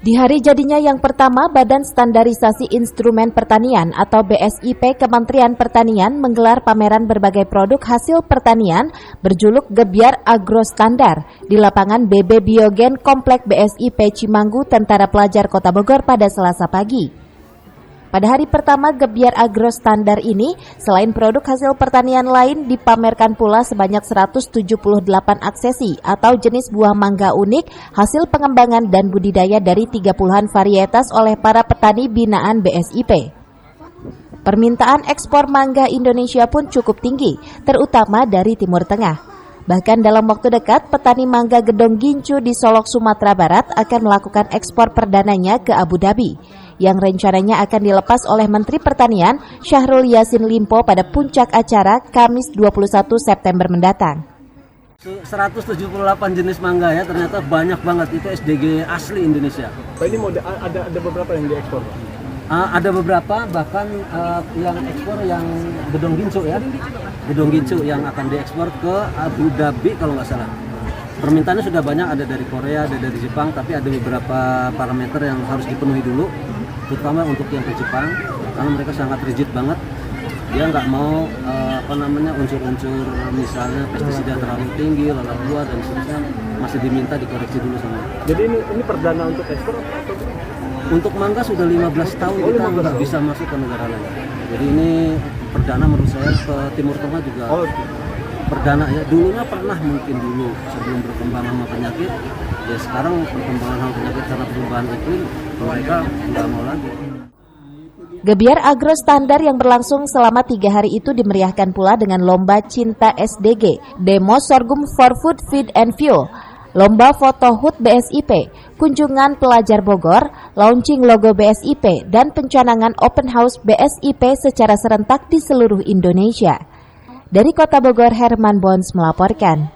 Di hari jadinya yang pertama, Badan Standarisasi Instrumen Pertanian atau BSIP Kementerian Pertanian menggelar pameran berbagai produk hasil pertanian berjuluk Gebyar Agro Standar di lapangan BB Biogen Komplek BSIP Cimanggu, Tentara Pelajar Kota Bogor pada Selasa pagi. Pada hari pertama Gebyar Agro Standar ini, selain produk hasil pertanian lain, dipamerkan pula sebanyak 178 aksesi atau jenis buah mangga unik, hasil pengembangan dan budidaya dari 30-an varietas oleh para petani binaan BSIP. Permintaan ekspor mangga Indonesia pun cukup tinggi, terutama dari Timur Tengah. Bahkan dalam waktu dekat, petani mangga Gedong Gincu di Solok, Sumatera Barat akan melakukan ekspor perdananya ke Abu Dhabi, yang rencananya akan dilepas oleh Menteri Pertanian Syahrul Yassin Limpo pada puncak acara Kamis 21 September mendatang. 178 jenis mangga ya, ternyata banyak banget, itu SDG asli Indonesia. Pak, ini ada beberapa yang diekspor, Pak? Ada beberapa, bahkan yang ekspor yang Gedong Gincu ya, Gedong Gincu yang akan diekspor ke Abu Dhabi kalau nggak salah. Permintaannya sudah banyak, ada dari Korea, ada dari Jepang, tapi ada beberapa parameter yang harus dipenuhi dulu, terutama untuk yang ke Jepang, karena mereka sangat rigid banget. Dia nggak mau unsur-unsur misalnya pestisida terlalu tinggi, lalat buah dan seterusnya masih diminta dikoreksi dulu sama. Jadi ini perdana untuk ekspor atau? Untuk mangga sudah 15 tahun kita nggak bisa masuk ke negara lain. Jadi ini perdana menurut saya, ke Timur Tengah juga perdana ya. Dulunya pernah mungkin dulu sebelum berkembang hama penyakit, ya sekarang perkembangan hama penyakit karena perubahan iklim mereka nggak mau lagi. Gebyar Agro Standar yang berlangsung selama 3 hari itu dimeriahkan pula dengan Lomba Cinta SDG, Demo Sorghum for Food, Feed and Fuel, Lomba Foto HUT BSIP, kunjungan pelajar Bogor, launching logo BSIP, dan pencanangan open house BSIP secara serentak di seluruh Indonesia. Dari Kota Bogor, Herman Bons melaporkan.